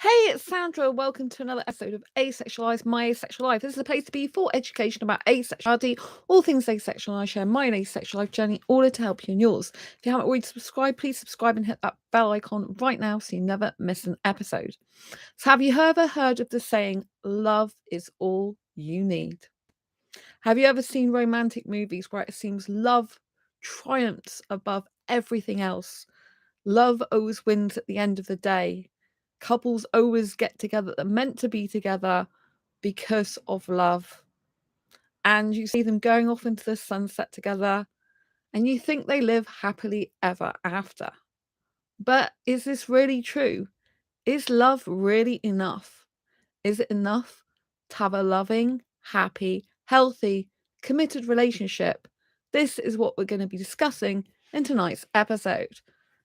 Hey, it's Sandra. Welcome to another episode of Asexualise, My Asexual Life. This is a place to be for education about asexuality, all things asexual. I share my asexual life journey in order to help you in yours. If you haven't already subscribed, please subscribe and hit that bell icon right now so you never miss an episode. So, have you ever heard of the saying, love is all you need? Have you ever seen romantic movies where it seems love triumphs above everything else? Love always wins at the end of the day. Couples always get together. They're meant to be together because of love. And you see them going off into the sunset together, and you think they live happily ever after. But is this really true? Is love really enough? Is it enough to have a loving, happy, healthy, committed relationship? This is what we're going to be discussing in tonight's episode.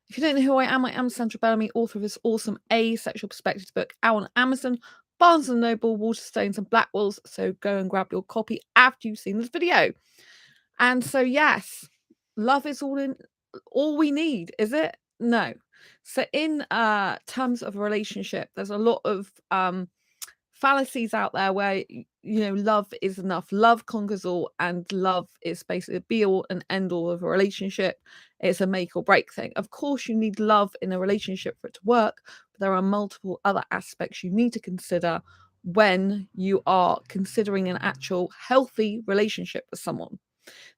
If you don't know who I am Sandra Bellamy, author of this awesome Asexual Perspectives book out on Amazon, Barnes & Noble, Waterstones and Blackwells. So go and grab your copy after you've seen this video. And so, yes, love is all we need, is it? No. So in terms of a relationship, there's a lot of fallacies out there where love is enough, love conquers all, and love is basically the be all and end all of a relationship. It's a make or break thing. Of course you need love in a relationship for it to work, but there are multiple other aspects you need to consider when you are considering an actual healthy relationship with someone.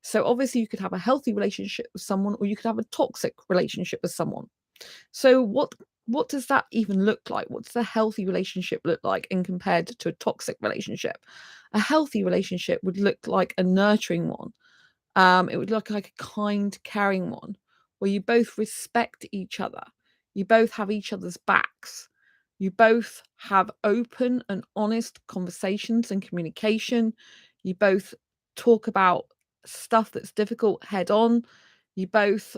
So obviously you could have a healthy relationship with someone, or you could have a toxic relationship with someone. So what does that even look like? What does a healthy relationship look like in compared to a toxic relationship? A healthy relationship would look like a nurturing one. It would look like a kind, caring one where you both respect each other. You both have each other's backs. You both have open and honest conversations and communication. You both talk about stuff that's difficult head on. You both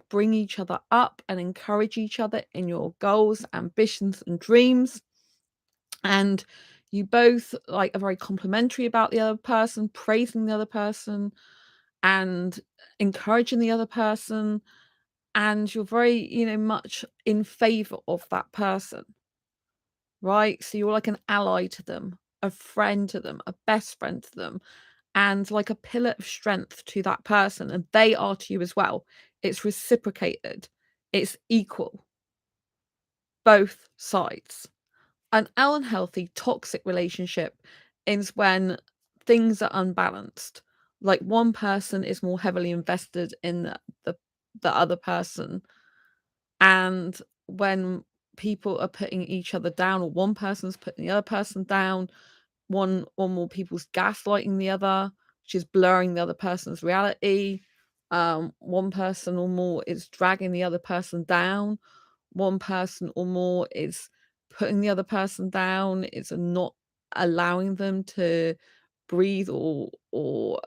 bring each other up and encourage each other in your goals, ambitions, and dreams. And you both are very complimentary about the other person, praising the other person and encouraging the other person. And you're very, much in favor of that person, right? So you're like an ally to them, a friend to them, a best friend to them, and like a pillar of strength to that person. And they are to you as well. It's reciprocated, it's equal, both sides. An unhealthy, toxic relationship is when things are unbalanced. Like one person is more heavily invested in the other person, and when people are putting each other down, or one person's putting the other person down, one or more people's gaslighting the other, which is blurring the other person's reality. One person or more is dragging the other person down. One person or more is putting the other person down. It's not allowing them to breathe, or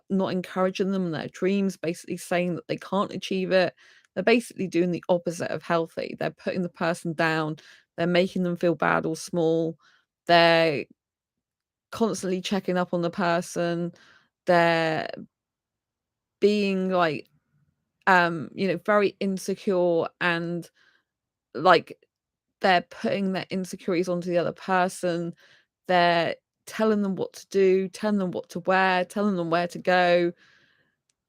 not encouraging them in their dreams, basically saying that they can't achieve it. They're basically doing the opposite of healthy. They're putting the person down. They're making them feel bad or small. They're constantly checking up on the person. They're being very insecure, and they're putting their insecurities onto the other person. They're telling them what to do, telling them what to wear, telling them where to go.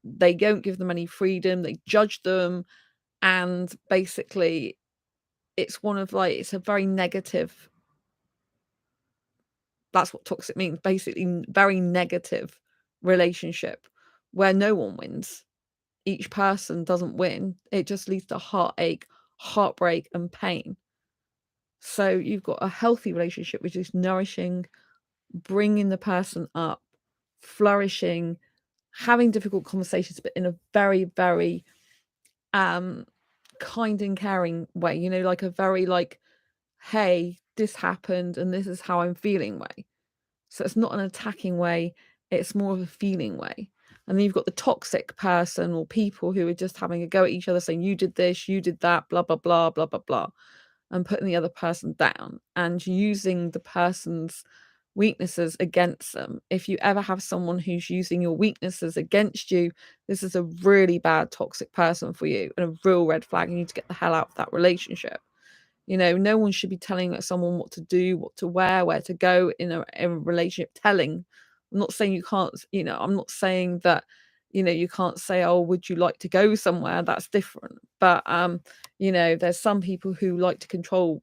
They don't give them any freedom. They judge them. And basically it's it's a very negative, that's what toxic means, basically very negative relationship where no one wins. Each person doesn't win. It just leads to heartache, heartbreak, and pain. So you've got a healthy relationship, which is nourishing, bringing the person up, flourishing, having difficult conversations, but in a very, very kind and caring way, like a very hey, this happened and this is how I'm feeling way. So it's not an attacking way, it's more of a feeling way. And then you've got the toxic person or people who are just having a go at each other, saying, you did this, you did that, blah, blah, blah, blah, blah, blah, and putting the other person down and using the person's weaknesses against them. If you ever have someone who's using your weaknesses against you, this is a really bad toxic person for you and a real red flag. You need to get the hell out of that relationship. No one should be telling someone what to do, what to wear, where to go in a relationship. I'm not saying you can't, I'm not saying that, you can't say, oh, would you like to go somewhere? That's different. But, there's some people who like to control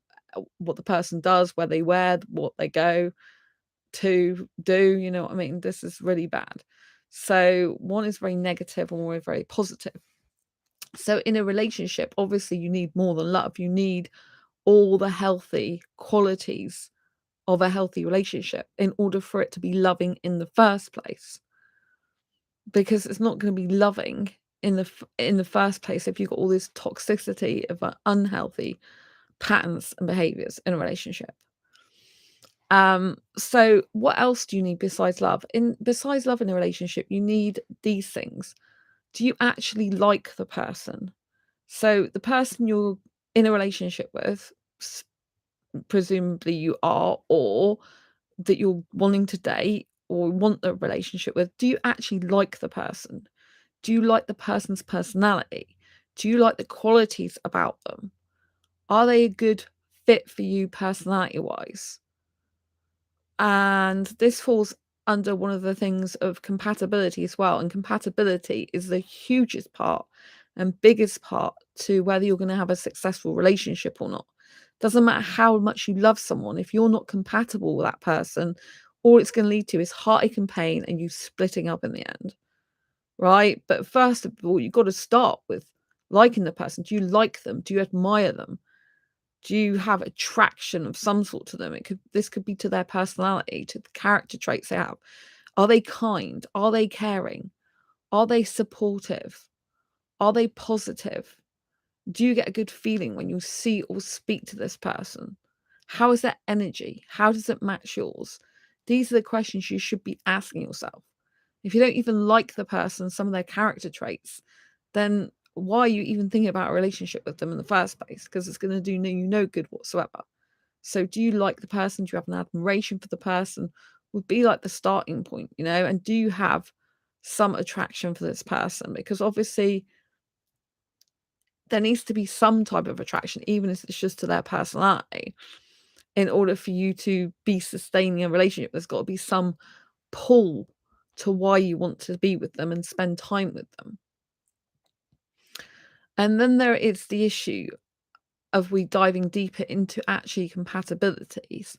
what the person does, where they wear, what they go to do, you know what I mean? This is really bad. So one is very negative and one is very positive. So in a relationship, obviously you need more than love. You need all the healthy qualities of a healthy relationship in order for it to be loving in the first place. Because it's not going to be loving in the first place if you've got all this toxicity of unhealthy patterns and behaviors in a relationship. So what else do you need besides love? Besides love in a relationship, you need these things. Do you actually like the person? So the person you're in a relationship with, presumably you are, or that you're wanting to date or want a relationship with, do you actually like the person? Do you like the person's personality? Do you like the qualities about them? Are they a good fit for you personality-wise? And this falls under one of the things of compatibility as well. And compatibility is the hugest part and biggest part to whether you're going to have a successful relationship or not. Doesn't matter how much you love someone, if you're not compatible with that person, all it's going to lead to is heartache and pain and you splitting up in the end. Right? But first of all, you've got to start with liking the person. Do you like them? Do you admire them? Do you have attraction of some sort to them? This could be to their personality, to the character traits they have. Are they kind? Are they caring? Are they supportive? Are they positive? Do you get a good feeling when you see or speak to this person? How is their energy? How does it match yours? These are the questions you should be asking yourself. If you don't even like the person, some of their character traits, then why are you even thinking about a relationship with them in the first place? Because it's going to do you no good whatsoever. So do you like the person? Do you have an admiration for the person? Would be like the starting point, and do you have some attraction for this person? Because obviously there needs to be some type of attraction, even if it's just to their personality, in order for you to be sustaining a relationship. There's got to be some pull to why you want to be with them and spend time with them. And then there is the issue of we diving deeper into actually compatibilities.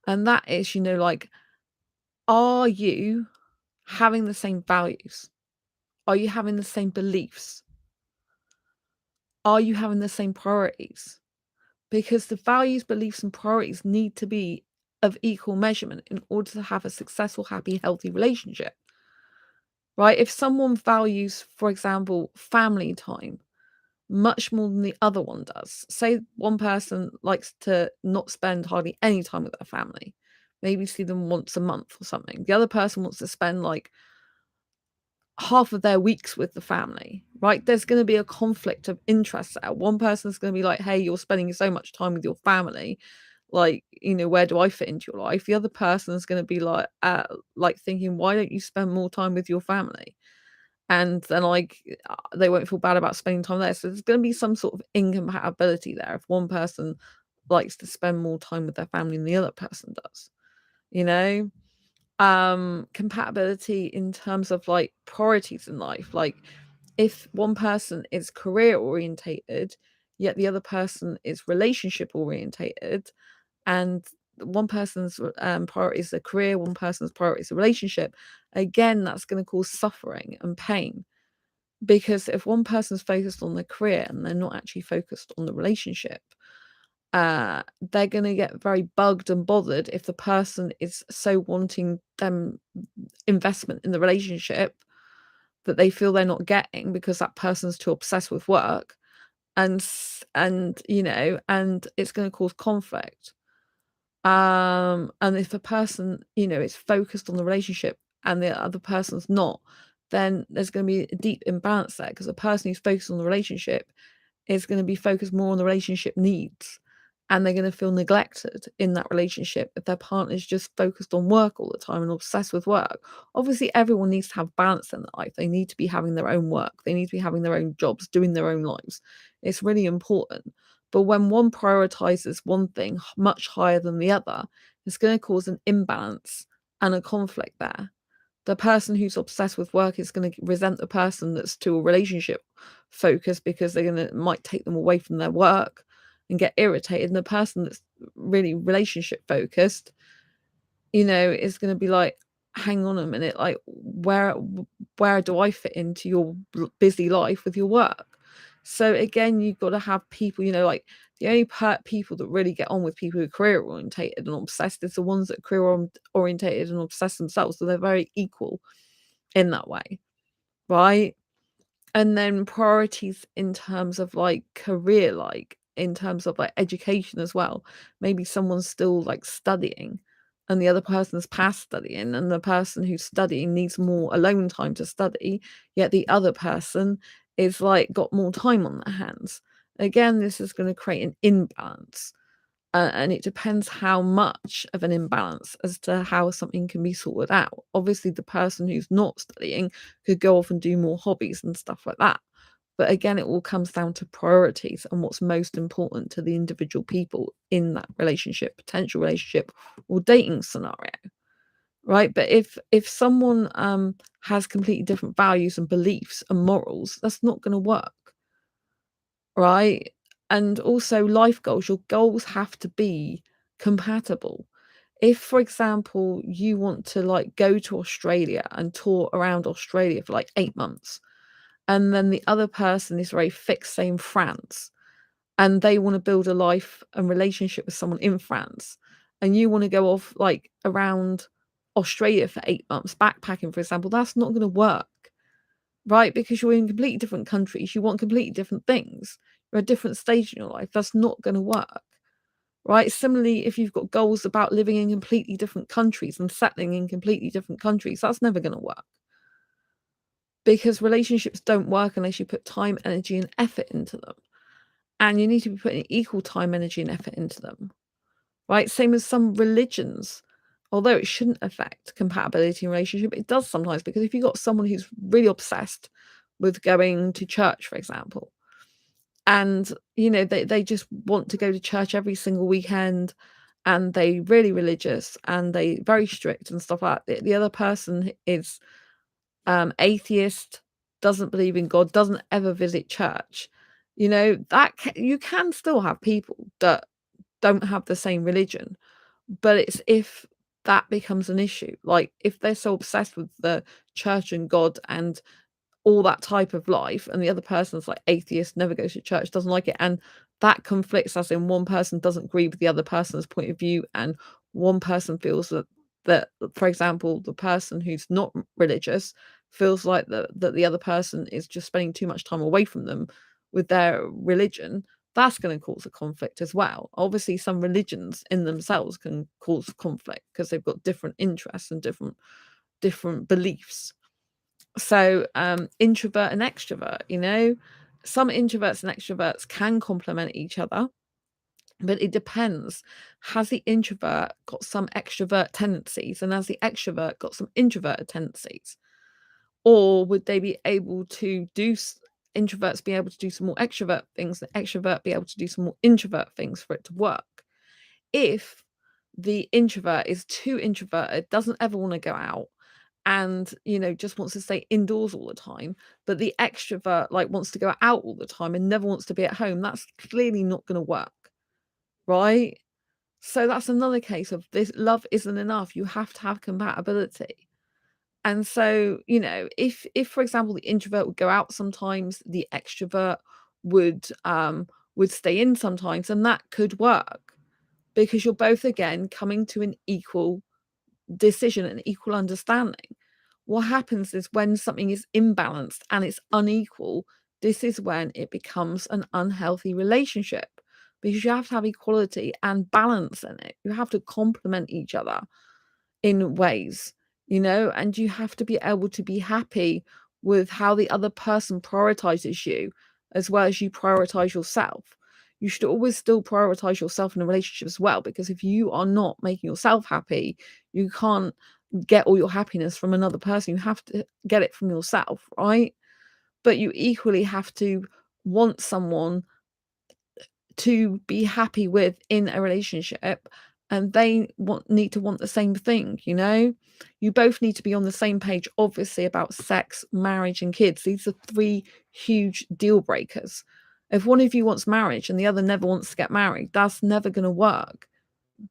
And that is, like, are you having the same values? Are you having the same beliefs? Are you having the same priorities? Because the values, beliefs, and priorities need to be of equal measurement in order to have a successful, happy, healthy relationship. Right? If someone values, for example, family time much more than the other one does. Say one person likes to not spend hardly any time with their family, maybe see them once a month or something. The other person wants to spend like half of their weeks with the family, right? There's going to be a conflict of interest there. One person's going to be like, hey, you're spending so much time with your family. Like, where do I fit into your life? The other person is going to be like thinking, why don't you spend more time with your family? And then they won't feel bad about spending time there. So there's going to be some sort of incompatibility there if one person likes to spend more time with their family than the other person does. Compatibility in terms of like priorities in life. Like if one person is career orientated, yet the other person is relationship orientated, and one person's priority is a career, one person's priority is a relationship, again, that's going to cause suffering and pain. Because if one person's focused on their career and they're not actually focused on the relationship, they're going to get very bugged and bothered if the person is so wanting them investment in the relationship that they feel they're not getting because that person's too obsessed with work, and it's going to cause conflict. And if a person, is focused on the relationship and the other person's not, then there's going to be a deep imbalance there, because the person who's focused on the relationship is going to be focused more on the relationship needs, and they're going to feel neglected in that relationship if their partner's just focused on work all the time and obsessed with work. Obviously, everyone needs to have balance in their life. They need to be having their own work. They need to be having their own jobs, doing their own lives. It's really important. But when one prioritizes one thing much higher than the other, it's going to cause an imbalance and a conflict there. The person who's obsessed with work is going to resent the person that's too relationship focused, because they're going to might take them away from their work and get irritated. And the person that's really relationship focused, is going to be like, hang on a minute, like, where do I fit into your busy life with your work? So again, you've got to have people, like, the only people that really get on with people who are career orientated and obsessed is the ones that are career orientated and obsessed themselves. So they're very equal in that way, right? And then priorities in terms of like career, like in terms of like education as well. Maybe someone's still like studying and the other person's past studying, and the person who's studying needs more alone time to study, yet the other person is like got more time on their hands. Again, this is going to create an imbalance. And it depends how much of an imbalance as to how something can be sorted out. Obviously, the person who's not studying could go off and do more hobbies and stuff like that. But again, it all comes down to priorities and what's most important to the individual people in that relationship, potential relationship, or dating scenario, right? But if someone has completely different values and beliefs and morals, that's not going to work, right? And also life goals, your goals have to be compatible. If, for example, you want to like go to Australia and tour around Australia for like 8 months, and then the other person is very fixed, say in France, and they want to build a life and relationship with someone in France, and you want to go off like around Australia for 8 months, backpacking, for example, that's not going to work, right? Because you're in completely different countries, you want completely different things, you're at a different stage in your life, that's not going to work, right? Similarly, if you've got goals about living in completely different countries and settling in completely different countries, that's never going to work. Because relationships don't work unless you put time, energy, and effort into them. And you need to be putting equal time, energy, and effort into them, right? Same as some religions. Although it shouldn't affect compatibility in relationship, it does sometimes, because if you've got someone who's really obsessed with going to church, for example, and they just want to go to church every single weekend, and they really religious and they very strict and stuff like that. The other person is atheist, doesn't believe in God, doesn't ever visit church. That you can still have people that don't have the same religion, but it's if that becomes an issue, like if they're so obsessed with the church and God and all that type of life, and the other person's like atheist, never goes to church, doesn't like it, and that conflicts, as in one person doesn't agree with the other person's point of view, and one person feels that for example, the person who's not religious feels like that the other person is just spending too much time away from them with their religion, that's going to cause a conflict as well. Obviously, some religions in themselves can cause conflict because they've got different interests and different beliefs. So introvert and extrovert, some introverts and extroverts can complement each other, but it depends. Has the introvert got some extrovert tendencies, and has the extrovert got some introverted tendencies? Or would they be able to introverts be able to do some more extrovert things, and extrovert be able to do some more introvert things for it to work? If the introvert is too introverted, doesn't ever want to go out, and just wants to stay indoors all the time, but the extrovert like wants to go out all the time and never wants to be at home, that's clearly not going to work, right? So that's another case of this love isn't enough, you have to have compatibility. And so if for example the introvert would go out sometimes, the extrovert would stay in sometimes, and that could work, because you're both again coming to an equal decision and equal understanding. What happens is when something is imbalanced and it's unequal, this is when it becomes an unhealthy relationship, because you have to have equality and balance in it. You have to complement each other in ways, and you have to be able to be happy with how the other person prioritizes you as well as you prioritize yourself. You should always still prioritize yourself in a relationship as well, because if you are not making yourself happy, you can't get all your happiness from another person. You have to get it from yourself, right? But you equally have to want someone to be happy with in a relationship, and they need to want the same thing, you know? You both need to be on the same page, obviously, about sex, marriage, and kids. These are 3 huge deal breakers. If one of you wants marriage and the other never wants to get married, that's never gonna work.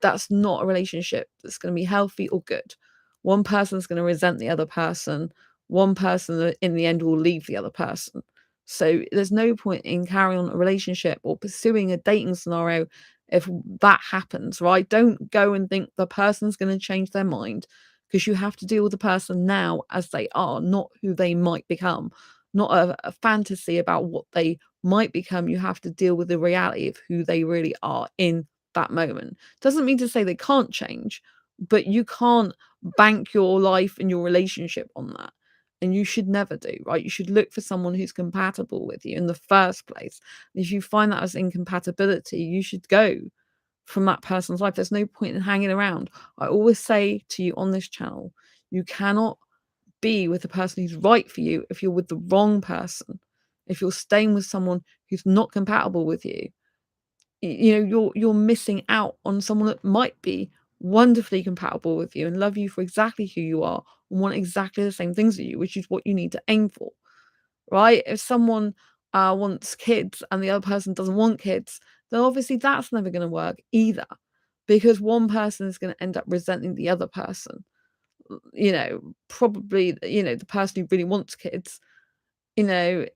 That's not a relationship that's gonna be healthy or good. One person's gonna resent the other person. One person in the end will leave the other person. So there's no point in carrying on a relationship or pursuing a dating scenario if that happens, right? Don't go and think the person's gonna change their mind, because you have to deal with the person now as they are, not who they might become. Not a fantasy about what they might become. You have to deal with the reality of who they really are in that moment. Doesn't mean to say they can't change, but you can't bank your life and your relationship on that. And you should never do, right? You should look for someone who's compatible with you in the first place. And if you find that as incompatibility, you should go from that person's life. There's no point in hanging around. I always say to you on this channel, you cannot be with the person who's right for you if you're with the wrong person. If you're staying with someone who's not compatible with you, you know, you're missing out on someone that might be wonderfully compatible with you and love you for exactly who you are and want exactly the same things as you, which is what you need to aim for, right? If someone wants kids and the other person doesn't want kids, then obviously that's never going to work either, because one person is going to end up resenting the other person. You know, probably, you know, the person who really wants kids, you know,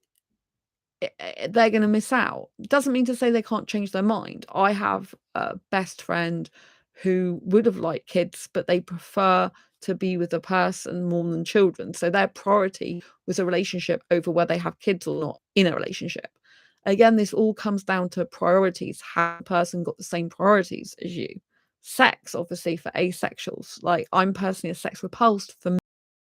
they're going to miss out. Doesn't mean to say they can't change their mind. I have a best friend who would have liked kids, but they prefer to be with a person more than children. So their priority was a relationship over whether they have kids or not in a relationship. Again, this all comes down to priorities. Has the person got the same priorities as you? Sex, obviously, for asexuals. Like, I'm personally a sex repulsed. For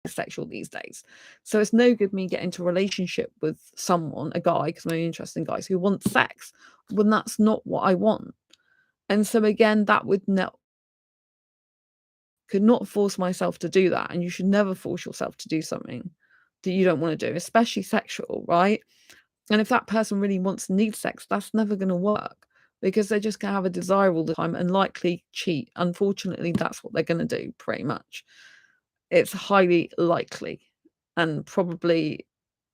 sexual these days. So it's no good me getting into a relationship with someone, a guy, because I'm only interested in guys who want sex, when that's not what I want. And so again, that would not could not force myself to do that. And you should never force yourself to do something that you don't want to do, especially sexual, right? And if that person really wants and needs sex, that's never going to work, because they're just going to have a desire all the time and likely cheat. Unfortunately, that's what they're going to do pretty much. It's highly likely and probably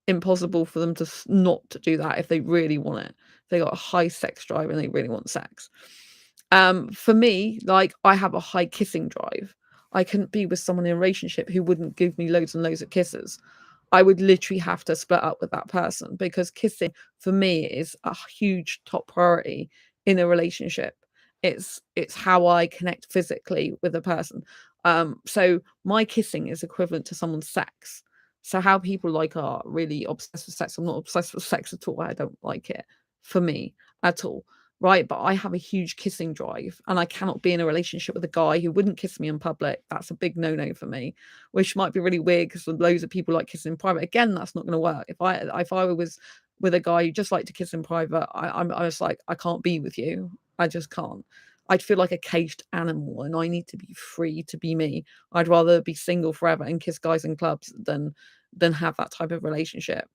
impossible for them to not to do that if they really want it. They got a high sex drive and they really want sex. For me, like, I have a high kissing drive. I couldn't be with someone in a relationship who wouldn't give me loads and loads of kisses. I would literally have to split up with that person, because kissing for me is a huge top priority in a relationship. It's how I connect physically with a person. So my kissing is equivalent to someone's sex. So how people like are really obsessed with sex. I'm not obsessed with sex at all. I don't like it for me at all. Right. But I have a huge kissing drive, and I cannot be in a relationship with a guy who wouldn't kiss me in public. That's a big no-no for me, which might be really weird because loads of people like kissing in private. Again, that's not going to work. If I was with a guy who just liked to kiss in private, I was like, I can't be with you. I just can't. I'd feel like a caged animal, and I need to be free to be me. I'd rather be single forever and kiss guys in clubs than have that type of relationship.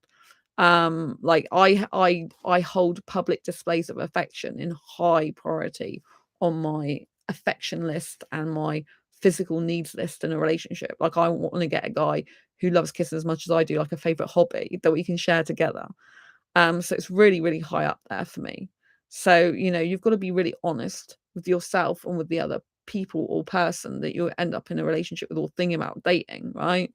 Like, I hold public displays of affection in high priority on my affection list and my physical needs list in a relationship. Like, I want to get a guy who loves kissing as much as I do, like a favorite hobby that we can share together. So it's really, really high up there for me. So, you know, you've got to be really honest with yourself and with the other people or person that you end up in a relationship with or thinking about dating, right?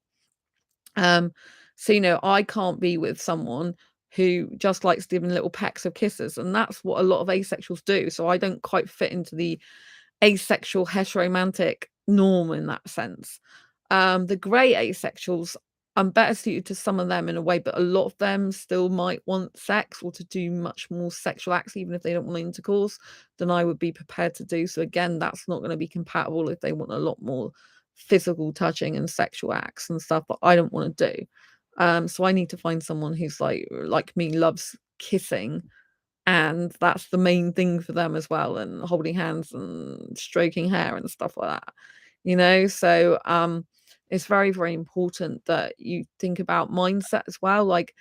Um, so, you know, I can't be with someone who just likes giving little pecks of kisses, and that's what a lot of asexuals do. So I don't quite fit into the asexual heteromantic norm in that sense. The grey asexuals, I'm better suited to some of them in a way, but a lot of them still might want sex or to do much more sexual acts, even if they don't want intercourse, than I would be prepared to do. So again, that's not going to be compatible if they want a lot more physical touching and sexual acts and stuff, but I don't want to do. So I need to find someone who's like me, loves kissing, and that's the main thing for them as well, and holding hands and stroking hair and stuff like that, you know? So it's very, very important that you think about mindset as well. Like,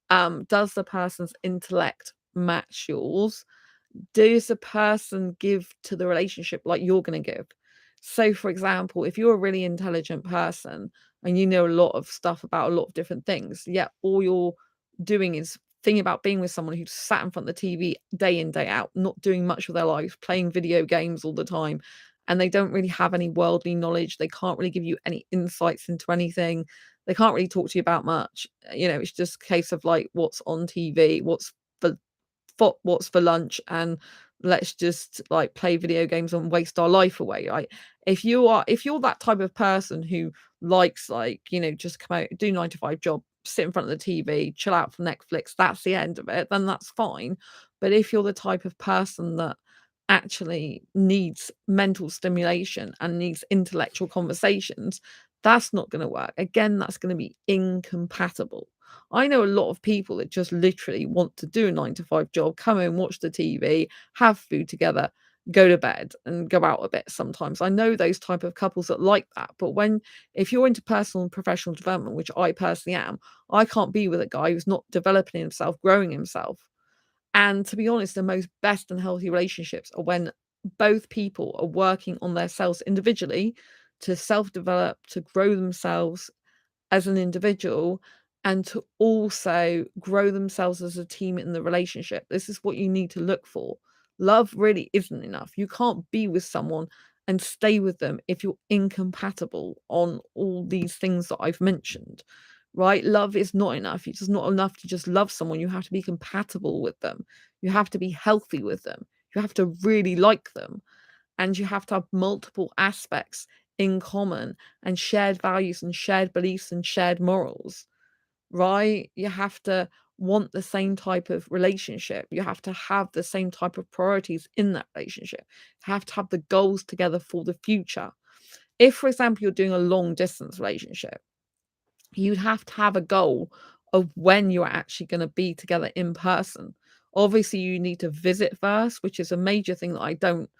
does the person's intellect match yours? does the person give to the relationship like you're going to give? So, for example, if you're a really intelligent person and you know a lot of stuff about a lot of different things, yet all you're doing is thinking about being with someone who's sat in front of the TV day in, day out, not doing much with their lives, playing video games all the time, and they don't really have any worldly knowledge, they can't really give you any insights into anything, they can't really talk to you about much. It's just a case of like what's on TV, for what's for lunch, and let's just like play video games and waste our life away. Right? If you're that type of person who likes, like, just come out, do 9 to 5 job, sit in front of the TV, chill out for Netflix, that's the end of it, then that's fine. But if you're the type of person that actually needs mental stimulation and needs intellectual conversations, that's not going to work. Again, that's going to be incompatible. I know a lot of people that just literally want to do a 9 to 5 job, come home, watch the TV, have food together, go to bed and go out a bit sometimes. I know those type of couples that like that. But if you're into personal and professional development, which I personally am, I can't be with a guy who's not developing himself, growing himself. And to be honest, the most best and healthy relationships are when both people are working on themselves individually to self-develop, to grow themselves as an individual, and to also grow themselves as a team in the relationship. This is what you need to look for. Love really isn't enough. You can't be with someone and stay with them if you're incompatible on all these things that I've mentioned. Right? Love is not enough. It's just not enough to just love someone. You have to be compatible with them. You have to be healthy with them. You have to really like them. And you have to have multiple aspects in common, and shared values and shared beliefs and shared morals, right? You have to want the same type of relationship. You have to have the same type of priorities in that relationship. You have to have the goals together for the future. If, for example, you're doing a long distance relationship, you'd have to have a goal of when you're actually going to be together in person. Obviously, you need to visit first, which is a major thing that I don't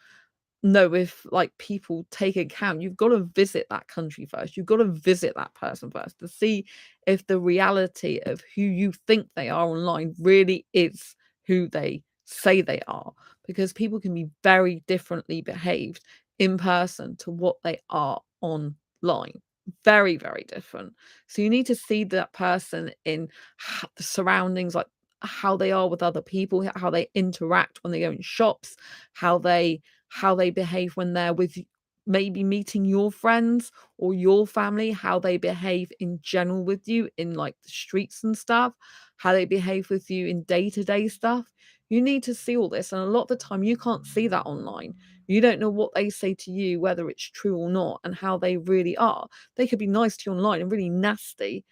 know if like people take account. You've got to visit that country first. You've got to visit that person first to see if the reality of who you think they are online really is who they say they are, because people can be very differently behaved in person to what they are online. Very, very different. So you need to see that person in the surroundings, like how they are with other people, how they interact when they go in shops, how they behave when they're with maybe meeting your friends or your family, how they behave in general with you in like the streets and stuff, how they behave with you in day-to-day stuff. You need to see all this, and a lot of the time you can't see that online. You don't know what they say to you, whether it's true or not, and how they really are. They could be nice to you online and really nasty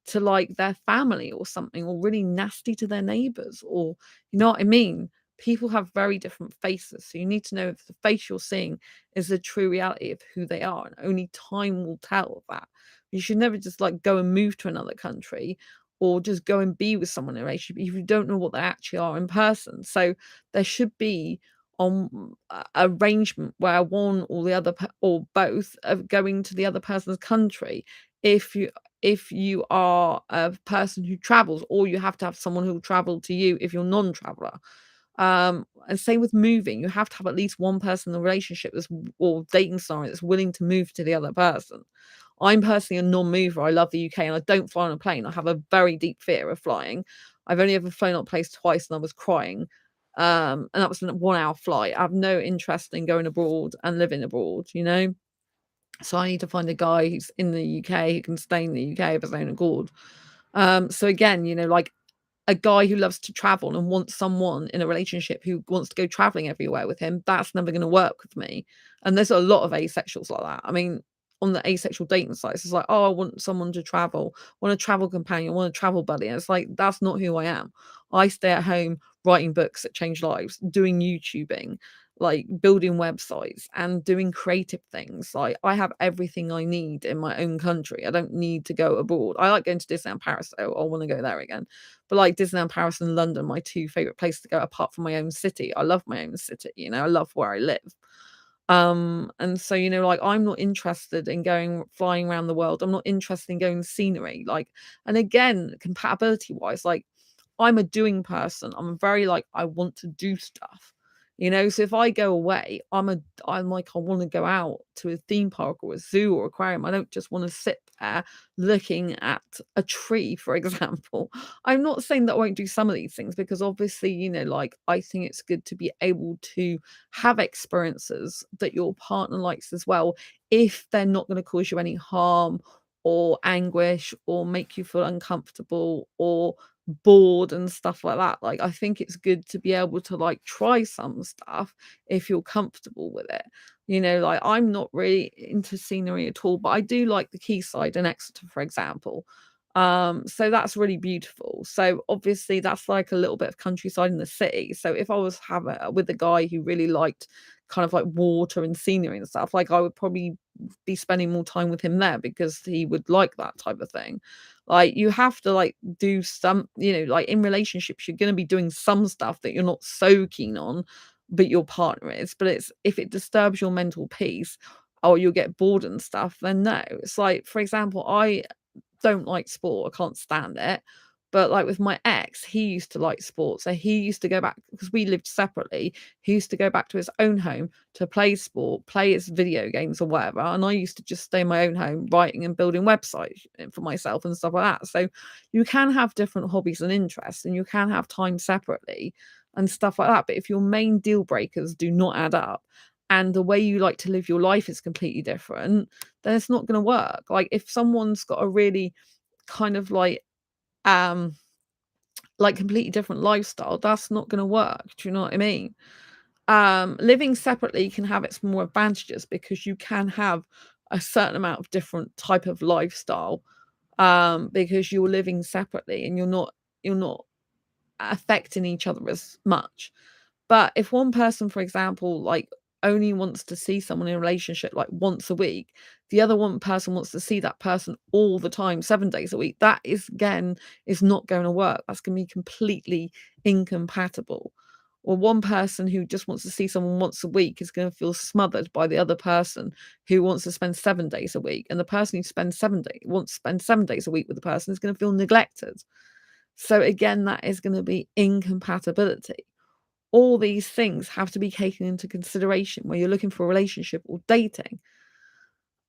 to like their family or something, or really nasty to their neighbors, or you know what I mean? People have very different faces, so you need to know if the face you're seeing is the true reality of who they are, and only time will tell that. You should never just like go and move to another country or just go and be with someone in a relationship if you don't know what they actually are in person. So there should be on arrangement where one or the other or both are going to the other person's country. If you are a person who travels, or you have to have someone who will travel to you if you're non-traveler. And same with moving. You have to have at least one person in the relationship or dating scenario that's willing to move to the other person. I'm personally a non-mover. I love the UK and I don't fly on a plane. I have a very deep fear of flying. I've only ever flown on a place twice and I was crying. And that was a 1 hour flight. I have no interest in going abroad and living abroad. So I need to find a guy who's in the UK who can stay in the UK of his own accord. So again, like a guy who loves to travel and wants someone in a relationship who wants to go traveling everywhere with him, that's never going to work with me. And there's a lot of asexuals like that. I mean, on the asexual dating sites, it's like, oh, I want someone to travel, want a travel companion, want a travel buddy. And it's like, that's not who I am. I stay at home writing books that change lives, doing YouTubing, like building websites and doing creative things. Like I have everything I need in my own country. I don't need to go abroad. I like going to Disneyland Paris, so I want to go there again. But like Disneyland Paris and London, my two favorite places to go apart from my own city. I love my own city, I love where I live. And so, like I'm not interested in flying around the world. I'm not interested in going scenery. Like, and again, compatibility wise, like I'm a doing person. I'm very like I want to do stuff. you know. So if I go away, I'm like, I want to go out to a theme park or a zoo or aquarium. I don't just want to sit there looking at a tree, for example. I'm not saying that I won't do some of these things, because obviously, you know, like, I think it's good to be able to have experiences that your partner likes as well, if they're not going to cause you any harm or anguish or make you feel uncomfortable or bored and stuff like that. Like, I think it's good to be able to, like, try some stuff if you're comfortable with it. You know, like, I'm not really into scenery at all, but I do like the quayside in Exeter, for example. So that's really beautiful. So obviously that's like a little bit of countryside in the city. So if I was having with a guy who really liked kind of like water and scenery and stuff, like, I would probably be spending more time with him there, because he would like that type of thing. Like, you have to, like, do some, you know, like, in relationships, you're going to be doing some stuff that you're not so keen on, but your partner is. But it's, if it disturbs your mental peace or you'll get bored and stuff, then no. It's like, for example, I don't like sport. I can't stand it. But like with my ex, he used to like sport. So he used to go back, because we lived separately. He used to go back to his own home to play sport, play his video games or whatever. And I used to just stay in my own home writing and building websites for myself and stuff like that. So you can have different hobbies and interests, and you can have time separately and stuff like that. But if your main deal breakers do not add up, and the way you like to live your life is completely different, then it's not going to work. Like, if someone's got a really kind of um like completely different lifestyle, that's not going to work. Do you know what I mean? Living separately can have its more advantages, because you can have a certain amount of different type of lifestyle, because you're living separately and you're not affecting each other as much. But if one person, for example, like, only wants to see someone in a relationship like once a week, the other one person wants to see that person all the time, 7 days a week, that is, again, is not going to work. That's going to be completely incompatible. Or one person who just wants to see someone once a week is going to feel smothered by the other person who wants to spend 7 days a week. And the person who wants to spend 7 days a week with the person is going to feel neglected. So again, that is going to be incompatibility. All these things have to be taken into consideration when you're looking for a relationship or dating.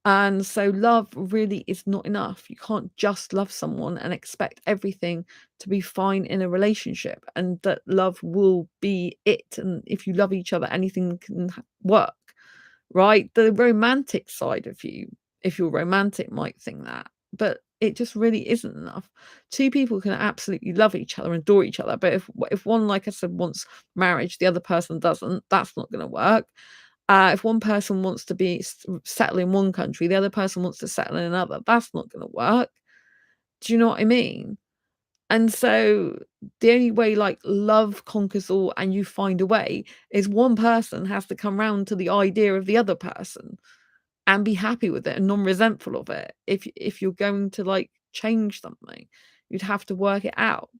And so love really is not enough. You can't just love someone and expect everything to be fine in a relationship, and that love will be it. And if you love each other, anything can work, right? The romantic side of you, if you're romantic, might think that, but it just really isn't enough. Two people can absolutely love each other and adore each other, but if one, like I said, wants marriage, the other person doesn't, that's not going to work. If one person wants to be settle in one country, the other person wants to settle in another, that's not going to work. Do you know what I mean? And so the only way, like, love conquers all and you find a way, is one person has to come round to the idea of the other person and be happy with it and non-resentful of it. If you're going to, like, change something, you'd have to work it out.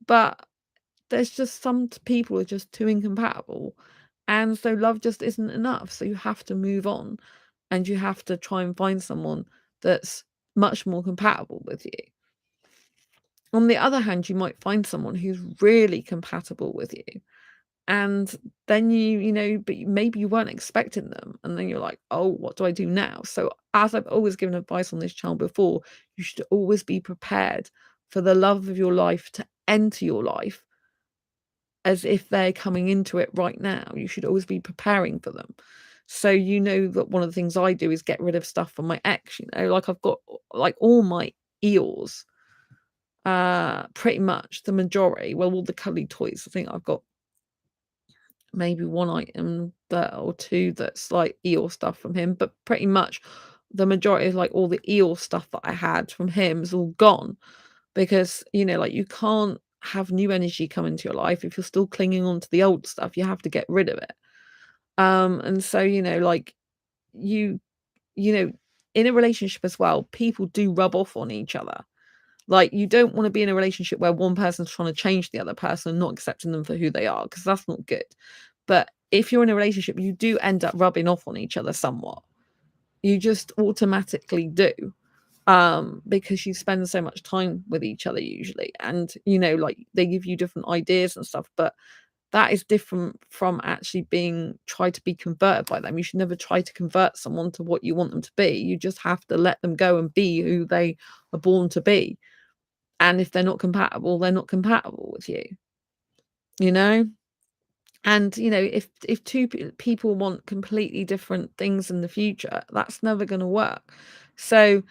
But there's just some people are just too incompatible, and so love just isn't enough. So you have to move on, and you have to try and find someone that's much more compatible with you. On the other hand, you might find someone who's really compatible with you, and then but maybe you weren't expecting them, and then you're like, oh, what do I do now? So, as I've always given advice on this channel before, you should always be prepared for the love of your life to enter your life as if they're coming into it right now. You should always be preparing for them. So you know that one of the things I do is get rid of stuff from my ex. Like, I've got, like, all my eels, pretty much the majority, well, all the cuddly toys. I think I've got maybe one item that, or two, that's like eel stuff from him, but pretty much the majority of, like, all the eel stuff that I had from him is all gone, because like, you can't have new energy come into your life if you're still clinging on to the old stuff. You have to get rid of it. And so like, you you know in a relationship as well, people do rub off on each other. Like, you don't want to be in a relationship where one person's trying to change the other person and not accepting them for who they are, because that's not good. But if you're in a relationship, you do end up rubbing off on each other somewhat. You just automatically do, because you spend so much time with each other usually, and like, they give you different ideas and stuff. But that is different from actually being tried to be converted by them. You should never try to convert someone to what you want them to be. You just have to let them go and be who they are born to be. And if they're not compatible, they're not compatible with you, you know? And, you know, if two people want completely different things in the future, that's never going to work. So,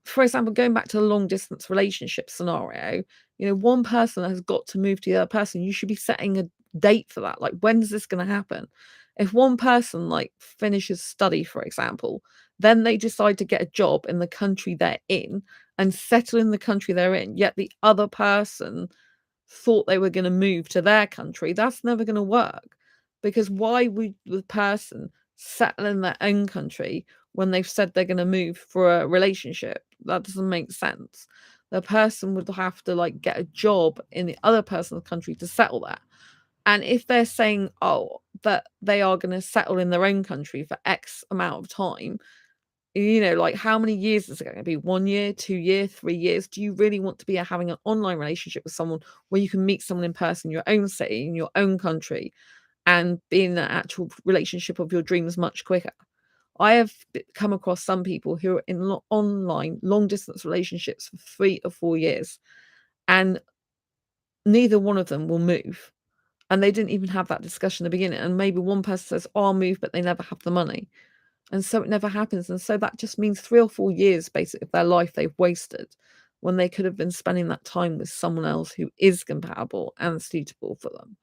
for example, going back to the long distance relationship scenario, you know, one person has got to move to the other person. You should be setting a date for that. Like, when is this going to happen? If one person like finishes study, for example, then they decide to get a job in the country they're in and settle in the country they're in, yet the other person thought they were going to move to their country, that's never going to work. Because why would the person settle in their own country when they've said they're going to move for a relationship? That doesn't make sense. The person would have to like get a job in the other person's country to settle there. And if they're saying, oh, that they are going to settle in their own country for X amount of time, you know, like how many years is it going to be? 1 year, 2 years, 3 years? Do you really want to be having an online relationship with someone where you can meet someone in person in your own city, in your own country, and be in the actual relationship of your dreams much quicker? I have come across some people who are in online long distance relationships for 3 or 4 years, and neither one of them will move. And they didn't even have that discussion at the beginning. And maybe one person says, oh, I'll move, but they never have the money. And so it never happens. And so that just means 3 or 4 years, basically, of their life they've wasted when they could have been spending that time with someone else who is compatible and suitable for them.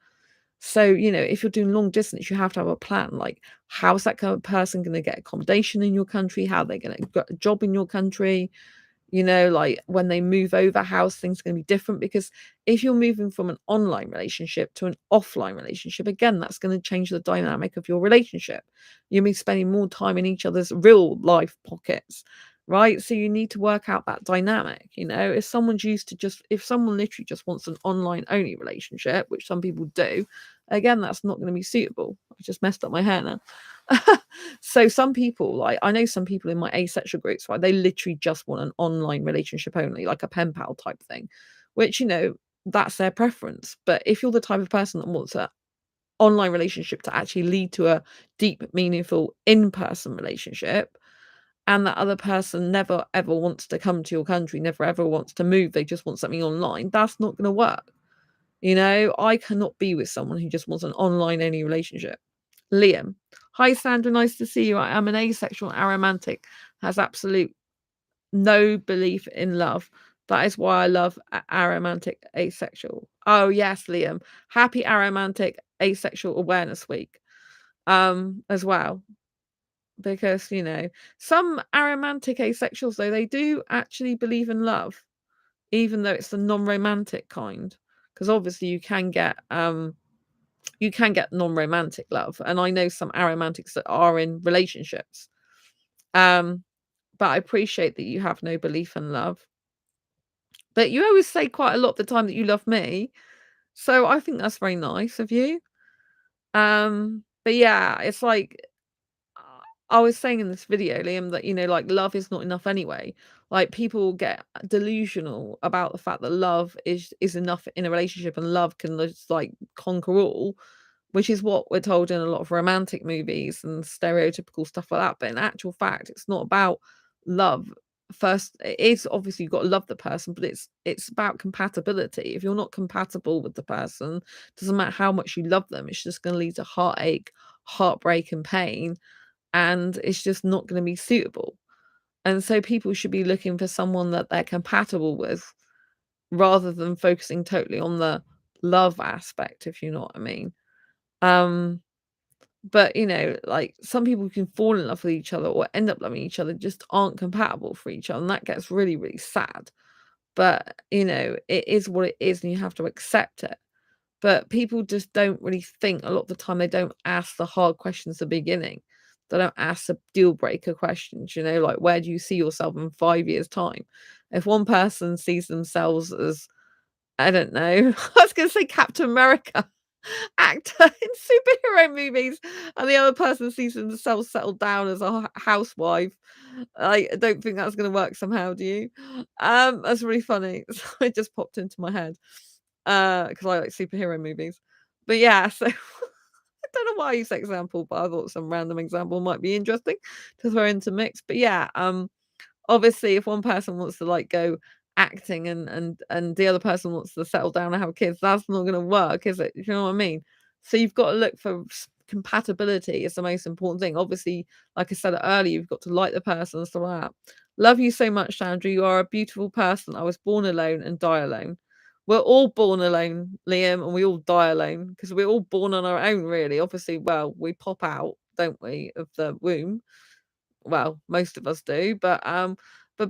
So, you know, if you're doing long distance, you have to have a plan. Like, how's that kind of person going to get accommodation in your country? How are they going to get a job in your country? You know, like when they move over, how's things going to be different? Because if you're moving from an online relationship to an offline relationship, again, that's going to change the dynamic of your relationship. You'll be spending more time in each other's real life pockets, right? So you need to work out that dynamic. You know, if someone's used to if someone literally just wants an online only relationship, which some people do, again, that's not going to be suitable. I just messed up my hair now. So some people, like I know some people in my asexual groups, right, they literally just want an online relationship only, like a pen pal type thing, which, you know, that's their preference. But if you're the type of person that wants an online relationship to actually lead to a deep, meaningful in-person relationship, and that other person never ever wants to come to your country, never ever wants to move, they just want something online, that's not going to work. You know, I cannot be with someone who just wants an online only relationship. Liam. Hi, Sandra. Nice to see you. I am an asexual aromantic, has absolute no belief in love. That is why I love aromantic asexual. Oh, yes, Liam. Happy aromantic asexual awareness week as well. Because, you know, some aromantic asexuals, though, they do actually believe in love, even though it's the non-romantic kind. Because obviously you can get non-romantic love, and I know some aromantics that are in relationships, but I appreciate that you have no belief in love, but you always say quite a lot of the time that you love me, so I think that's very nice of you. But yeah, it's like I was saying in this video, Liam, that, you know, like love is not enough anyway. Like people get delusional about the fact that love is enough in a relationship, and love can just like conquer all, which is what we're told in a lot of romantic movies and stereotypical stuff like that. But in actual fact, it's not about love. First, it is obviously you've got to love the person, but it's about compatibility. If you're not compatible with the person, doesn't matter how much you love them, it's just going to lead to heartache, heartbreak, and pain, and it's just not going to be suitable. And so people should be looking for someone that they're compatible with, rather than focusing totally on the love aspect, if you know what I mean. But you know, like some people can fall in love with each other or end up loving each other, just aren't compatible for each other, and that gets really, really sad. But you know, it is what it is, and you have to accept it. But people just don't really think a lot of the time. They don't ask the hard questions at the beginning. They don't ask the deal breaker questions, you know, like where do you see yourself in 5 years' time? If one person sees themselves as, I don't know, I was going to say Captain America actor in superhero movies, and the other person sees themselves settled down as a housewife, I don't think that's going to work somehow, do you? That's really funny. It just popped into my head because I like superhero movies. But yeah, so I don't know why I use that example, but I thought some random example might be interesting to throw into mix. But yeah, obviously, if one person wants to like go acting and the other person wants to settle down and have kids, that's not going to work, is it? You know what I mean? So you've got to look for compatibility is the most important thing. Obviously, like I said earlier, you've got to like the person and stuff like that. Love you so much, Sandra. You are a beautiful person. I was born alone and die alone. We're all born alone, Liam, and we all die alone because we're all born on our own, really. Obviously, well, we pop out, don't we, of the womb. Well, most of us do, but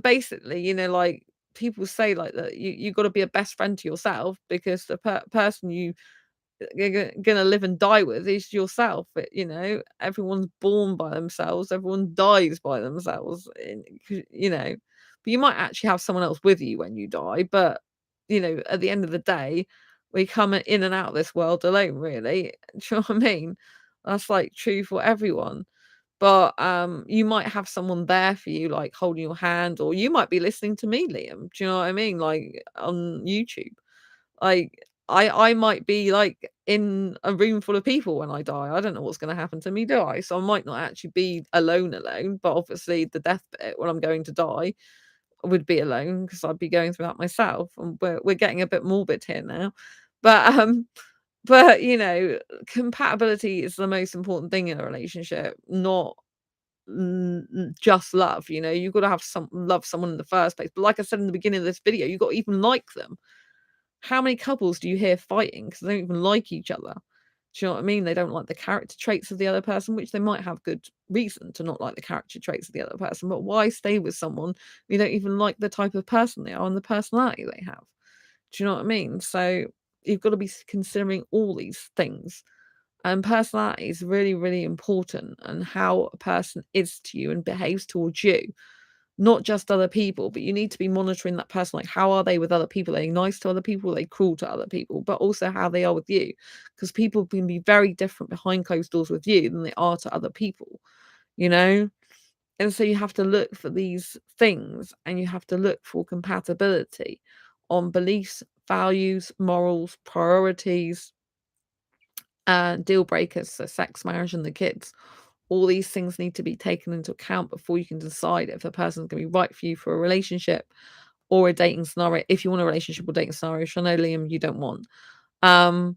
basically, like people say like that you got to be a best friend to yourself because the person you're gonna live and die with is yourself. Everyone's born by themselves, everyone dies by themselves, but you might actually have someone else with you when you die, but at the end of the day, we come in and out of this world alone, really. Do you know what I mean? That's like true for everyone. But, you might have someone there for you, like, holding your hand, or you might be listening to me, Liam. Do you know what I mean? Like, on YouTube. Like, I might be, like, in a room full of people when I die. I don't know what's gonna happen to me, do I? So I might not actually be alone, but obviously the death bit when I'm going to die would be alone because 'cause I'd be going through that myself, and we're getting a bit morbid here now. But, compatibility is the most important thing in a relationship, not just love. You've got to have some love someone in the first place, but like I said in the beginning of this video, you got to even like them. How many couples do you hear fighting because they don't even like each other? Do you know what I mean? They don't like the character traits of the other person, which they might have good reason to not like the character traits of the other person, but why stay with someone you don't even like the type of person they are and the personality they have? Do you know what I mean? So you've got to be considering all these things. And personality is really, really important, and how a person is to you and behaves towards you, not just other people, but you need to be monitoring that person. Like, how are they with other people? Are they nice to other people? Are they cruel to other people? But also how they are with you. Because people can be very different behind closed doors with you than they are to other people, you know? And so you have to look for these things, and you have to look for compatibility on beliefs, values, morals, priorities, deal breakers, so sex, marriage, and the kids. All these things need to be taken into account before you can decide if a person's going to be right for you for a relationship or a dating scenario. If you want a relationship or dating scenario, which I know, Liam, you don't want. Um,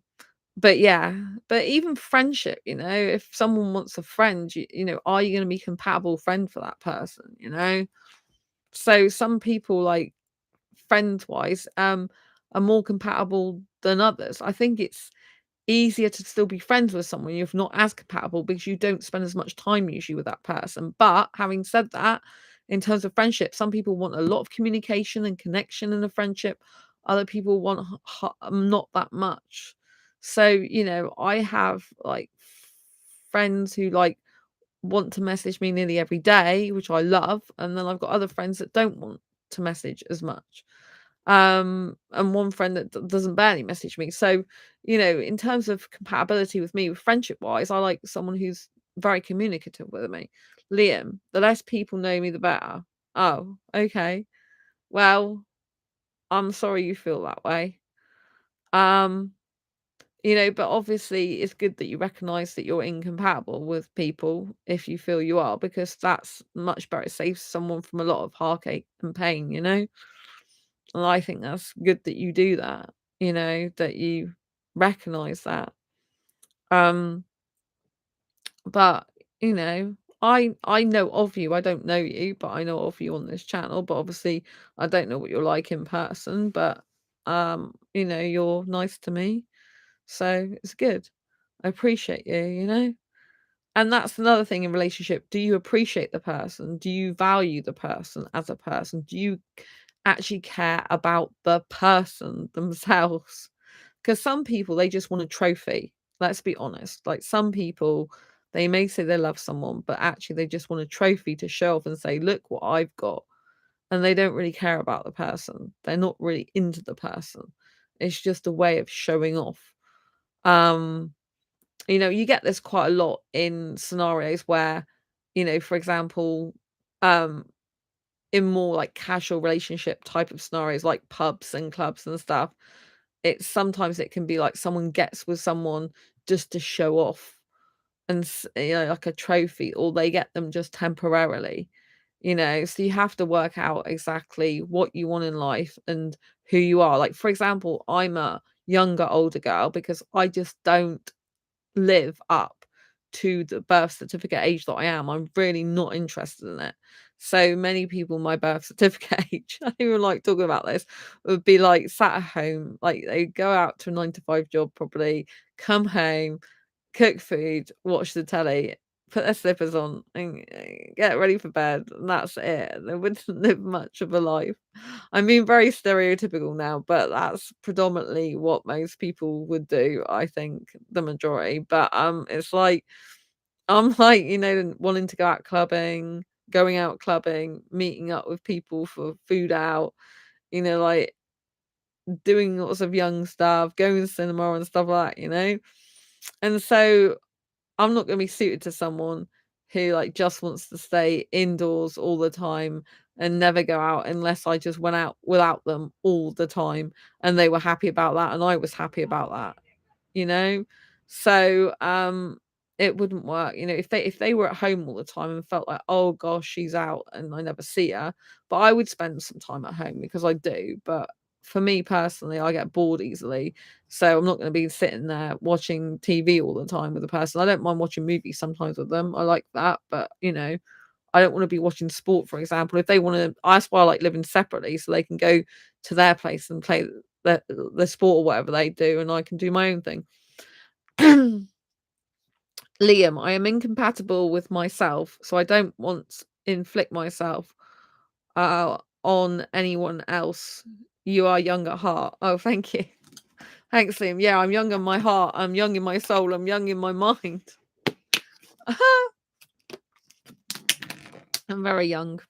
but yeah, but even friendship, if someone wants a friend, are you going to be compatible friend for that person? So some people, like, friend wise, are more compatible than others. I think it's easier to still be friends with someone you're not as compatible because you don't spend as much time usually with that person. But having said that, in terms of friendship, some people want a lot of communication and connection in a friendship. Other people want not that much. So, I have like friends who like want to message me nearly every day, which I love, and then I've got other friends that don't want to message as much. And one friend that doesn't barely message me. So, in terms of compatibility with me, with friendship wise, I like someone who's very communicative with me. Liam, the less people know me, the better. Oh, okay. Well, I'm sorry you feel that way. Um, but obviously it's good that you recognize that you're incompatible with people if you feel you are, because that's much better. It saves someone from a lot of heartache and pain. And I think that's good that you do that, that you recognize that. Um, but I know of you. I don't know you, but I know of you on this channel. But obviously I don't know what you're like in person, but you're nice to me. So it's good. I appreciate you. And that's another thing in relationship. Do you appreciate the person? Do you value the person as a person? Do you actually care about the person themselves? Because some people, they just want a trophy. Let's be honest. Like, some people, they may say they love someone, but actually they just want a trophy to show off and say, look what I've got. And they don't really care about the person. They're not really into the person. It's just a way of showing off. Um, you get this quite a lot in scenarios where, for example, um, in more like casual relationship type of scenarios, like pubs and clubs and stuff, it's sometimes it can be like someone gets with someone just to show off and like a trophy, or they get them just temporarily, so you have to work out exactly what you want in life and who you are. Like, for example, I'm a younger older girl because I just don't live up to the birth certificate age that I am. I'm really not interested in it. So many people my birth certificate age, I don't even like talking about this, would be like sat at home, like they go out to a 9 to 5 job, probably come home, cook food, watch the telly, put their slippers on, and get ready for bed, and that's it. They wouldn't live much of a life. I'm being very stereotypical now, but that's predominantly what most people would do, I think, the majority. But it's like I'm like, wanting to go out clubbing, going out clubbing, meeting up with people for food out, like doing lots of young stuff, going to cinema and stuff like that. And so I'm not gonna be suited to someone who, like, just wants to stay indoors all the time and never go out unless I just went out without them all the time, and they were happy about that, and I was happy about that, you know? So, it wouldn't work, if they were at home all the time and felt like, "Oh gosh, she's out and I never see her," but I would spend some time at home because I do, but for me personally, I get bored easily, so I'm not gonna be sitting there watching TV all the time with a person. I don't mind watching movies sometimes with them, I like that, but, I don't wanna be watching sport, for example. If they wanna That's why I like living separately, so they can go to their place and play the sport or whatever they do, and I can do my own thing. Liam, I am incompatible with myself, so I don't want to inflict myself on anyone else. You are young at heart. Oh, thank you. Thanks, Liam. Yeah, I'm young in my heart. I'm young in my soul. I'm young in my mind. I'm very young.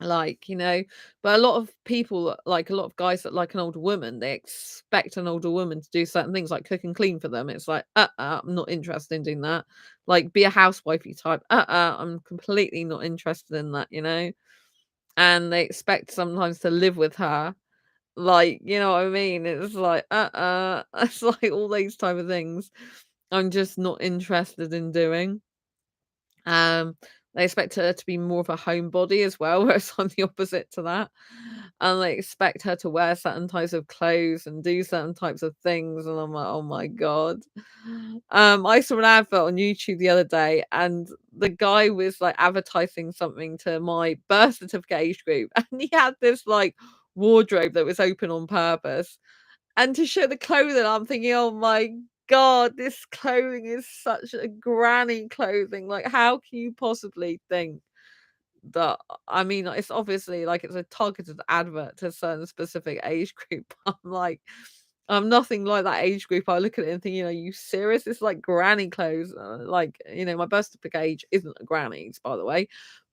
But a lot of people, like a lot of guys that like an older woman, they expect an older woman to do certain things like cook and clean for them. It's like, I'm not interested in doing that. Like, be a housewifey type. I'm completely not interested in that. And they expect sometimes to live with her. Like, you know what I mean? It's like, it's like all these type of things I'm just not interested in doing. Um, they expect her to be more of a homebody as well, whereas I'm the opposite to that. And they expect her to wear certain types of clothes and do certain types of things, and I'm like, oh my god. I saw an advert on YouTube the other day, and the guy was like advertising something to my birth certificate age group, and he had this like wardrobe that was open on purpose. And to show the clothing, I'm thinking, "Oh my god, this clothing is such a granny clothing, like, how can you possibly think that?" I mean, it's obviously, like, it's a targeted advert to a certain specific age group. I'm like, I'm nothing like that age group. I look at it and think, "Are you serious? It's like granny clothes." Like, my birth certificate age isn't a granny's, by the way.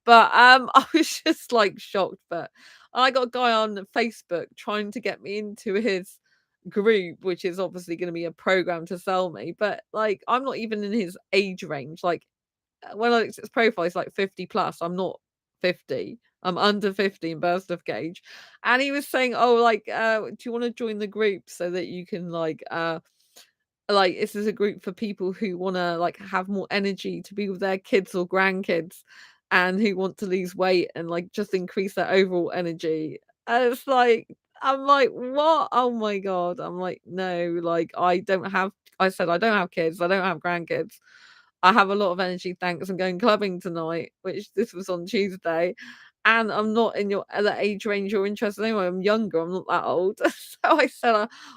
But, I was just, like, shocked, but I got a guy on Facebook trying to get me into his group, which is obviously gonna be a program to sell me, but, like, I'm not even in his age range. Like, when I looked at his profile, he's like 50 plus. I'm not 50. I'm under 50 in birth certificate age. And he was saying, "Oh, like, do you wanna join the group so that you can, like, this is a group for people who wanna, like, have more energy to be with their kids or grandkids and who want to lose weight and, like, just increase their overall energy." And it's like I'm like, "What? Oh my god." I'm like, "No, like, I said, "I don't have kids, I don't have grandkids. I have a lot of energy, thanks. I'm going clubbing tonight," which this was on Tuesday, "and I'm not in your the age range you're interested in anyway. I'm younger, I'm not that old." So I said,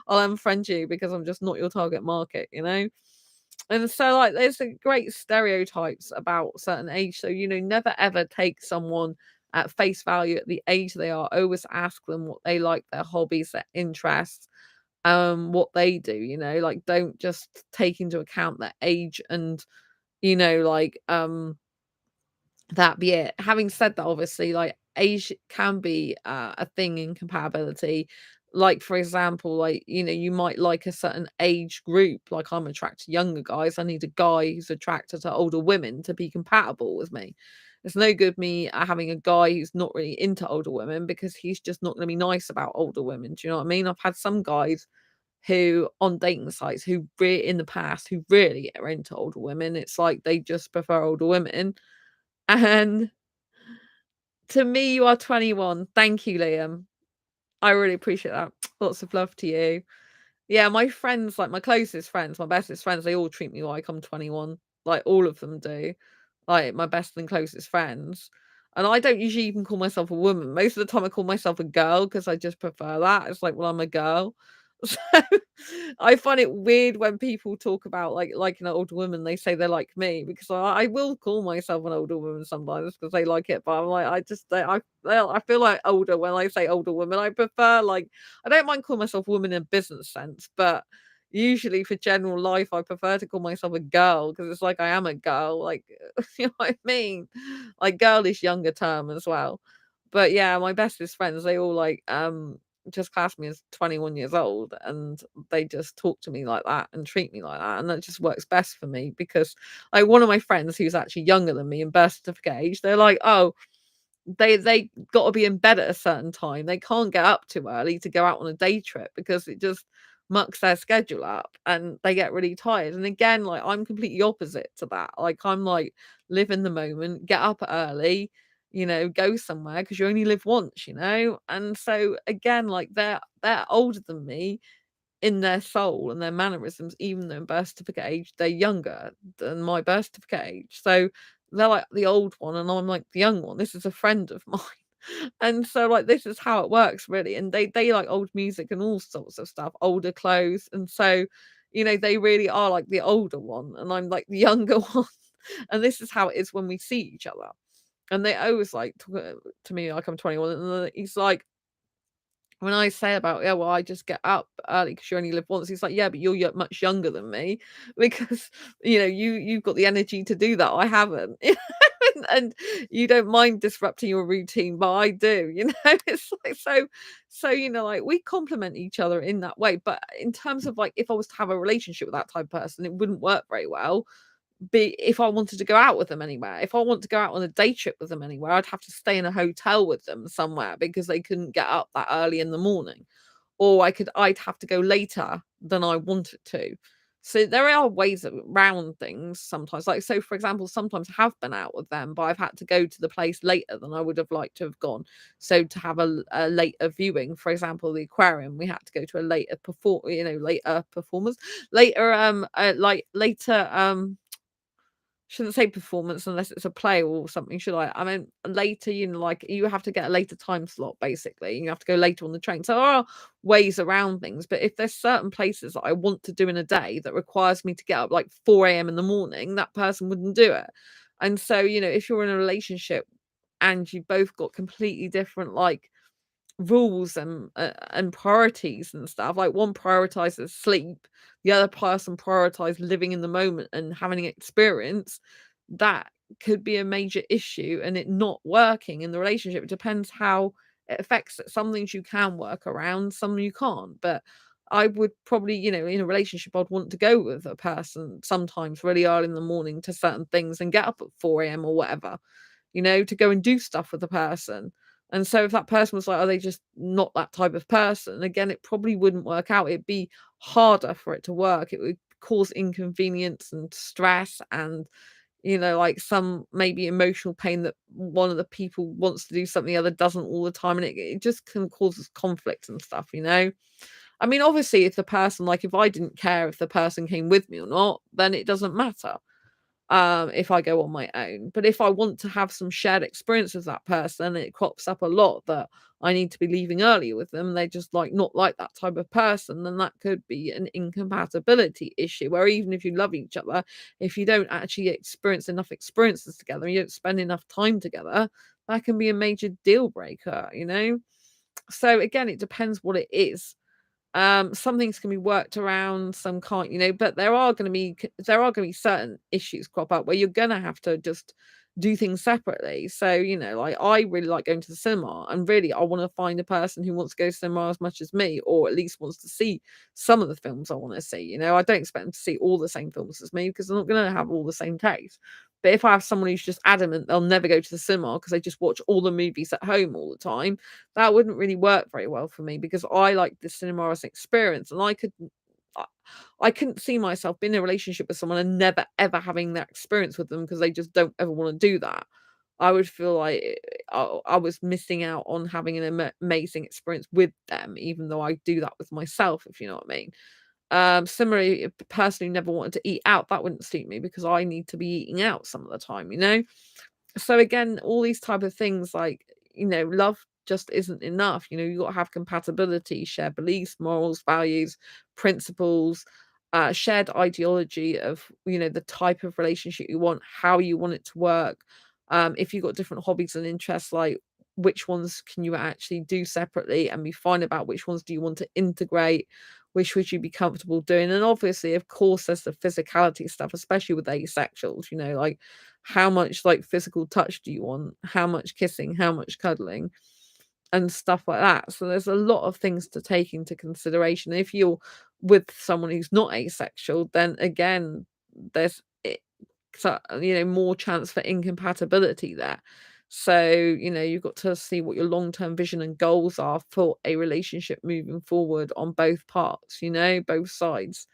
I'll unfriend you because I'm just not your target market. And so, like, there's a great stereotypes about certain age. So, never ever take someone at face value at the age they are. Always ask them what they like, their hobbies, their interests, what they do. Like, don't just take into account their age and that be it. Having said that, obviously, like, age can be a thing in compatibility. Like, for example, like, you might like a certain age group. Like, I'm attracted to younger guys. I need a guy who's attracted to older women to be compatible with me. It's no good me having a guy who's not really into older women because he's just not going to be nice about older women. Do you know what I mean? I've had some guys who on dating sites who in the past who really are into older women. It's like they just prefer older women. And to me, you are 21. Thank you, Liam. I really appreciate that. Lots of love to you. Yeah, my friends, like my closest friends, my bestest friends, they all treat me like I'm 21. Like all of them do. Like my best and closest friends. And I don't usually even call myself a woman. Most of the time I call myself a girl because I just prefer that. It's like, well, I'm a girl. So I find it weird when people talk about like an older woman, they say they're like me because I will call myself an older woman sometimes because they like it, but I'm like I feel like older when I say older woman. I prefer like I don't mind calling myself a woman in a business sense, but usually for general life I prefer to call myself a girl because it's like I am a girl, like you know what I mean? Like girl is younger term as well. But yeah, my bestest friends, they all like just class me as 21 years old and they just talk to me like that and treat me like that, and that just works best for me because like one of my friends who's actually younger than me in birth certificate age, they're like, oh, they got to be in bed at a certain time. They can't get up too early to go out on a day trip because it just mucks their schedule up and they get really tired. And again, like I'm completely opposite to that. Like I'm like live in the moment, get up early, go somewhere because you only live once, And so again, like they're older than me in their soul and their mannerisms, even though in birth certificate age they're younger than my birth certificate age. So they're like the old one and I'm like the young one. This is a friend of mine. And so like this is how it works really. And they like old music and all sorts of stuff, older clothes. And so, they really are like the older one and I'm like the younger one. And this is how it is when we see each other. And they always like talk to me like I'm 21. And then he's like, when I say about, yeah, well, I just get up early because you only live once. He's like, yeah, but you're much younger than me because you've got the energy to do that. I haven't, and you don't mind disrupting your routine, but I do. It's like so. Like we complement each other in that way. But in terms of like, if I was to have a relationship with that type of person, it wouldn't work very well be if I wanted to go out with them anywhere. If I want to go out on a day trip with them anywhere, I'd have to stay in a hotel with them somewhere because they couldn't get up that early in the morning. Or I'd have to go later than I wanted to. So there are ways around things sometimes. Like, so for example, sometimes I have been out with them, but I've had to go to the place later than I would have liked to have gone. So to have a later viewing, for example, the aquarium, we had to go to a later performance, later later shouldn't say performance unless it's a play or something, should I? I mean, later, like you have to get a later time slot, basically. You have to go later on the train. So there are ways around things. But if there's certain places that I want to do in a day that requires me to get up like 4 a.m. in the morning, that person wouldn't do it. And so, if you're in a relationship and you both got completely different, like, rules and priorities and stuff. Like one prioritizes sleep, the other person prioritizes living in the moment and having an experience. That could be a major issue and it not working in the relationship. It depends how it affects it. Some things you can work around, some you can't. But I would probably, in a relationship, I'd want to go with a person sometimes really early in the morning to certain things and get up at 4 a.m. or whatever, to go and do stuff with the person. And so if that person was like, are they just not that type of person? Again, it probably wouldn't work out. It'd be harder for it to work. It would cause inconvenience and stress and, like some maybe emotional pain that one of the people wants to do something the other doesn't all the time. And it just can cause conflict and stuff. I mean, obviously, if the person, like if I didn't care if the person came with me or not, then it doesn't matter if I go on my own. But if I want to have some shared experience with that person, it crops up a lot that I need to be leaving early with them. They're just like not like that type of person, then that could be an incompatibility issue. Where even if you love each other, if you don't actually experience enough experiences together, and you don't spend enough time together, that can be a major deal breaker. So again, it depends what it is. Some things can be worked around, some can't, but there are going to be certain issues crop up where you're going to have to just do things separately. So, like I really like going to the cinema, and really I want to find a person who wants to go to cinema as much as me, or at least wants to see some of the films I want to see. I don't expect them to see all the same films as me, because they're not going to have all the same taste. But if I have someone who's just adamant they'll never go to the cinema because they just watch all the movies at home all the time, that wouldn't really work very well for me, because I like the cinema as an experience, and I couldn't see myself being in a relationship with someone and never ever having that experience with them, because they just don't ever want to do that. I would feel like I was missing out on having an amazing experience with them, even though I do that with myself, if you know what I mean. Similarly, if the person who never wanted to eat out, that wouldn't suit me, because I need to be eating out some of the time. So again, all these type of things, like, love just isn't enough. You got to have compatibility, shared beliefs, morals, values, principles, shared ideology of, the type of relationship you want, how you want it to work. If you've got different hobbies and interests, like, which ones can you actually do separately, and be fine about which ones do you want to integrate, which would you be comfortable doing. And obviously, of course, there's the physicality stuff, especially with asexuals, like, how much, like, physical touch do you want, how much kissing, how much cuddling, and stuff like that. So there's a lot of things to take into consideration. If you're with someone who's not asexual, then again, there's so, more chance for incompatibility there. So, you've got to see what your long-term vision and goals are for a relationship moving forward on both parts, both sides.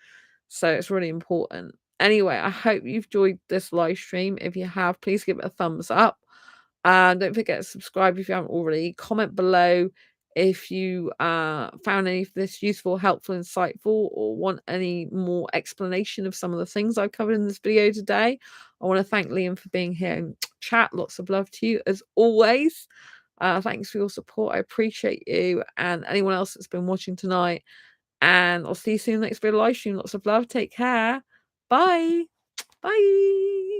So it's really important. Anyway, I hope you've enjoyed this live stream. If you have, please give it a thumbs up. And don't forget to subscribe if you haven't already. Comment below if you found any of this useful, helpful, insightful, or want any more explanation of some of the things I've covered in this video today. I want to thank Liam for being here and chat. Lots of love to you as always. Thanks for your support. I appreciate you, and anyone else that's been watching tonight. And I'll see you soon in the next video live stream. Lots of love. Take care. Bye. Bye.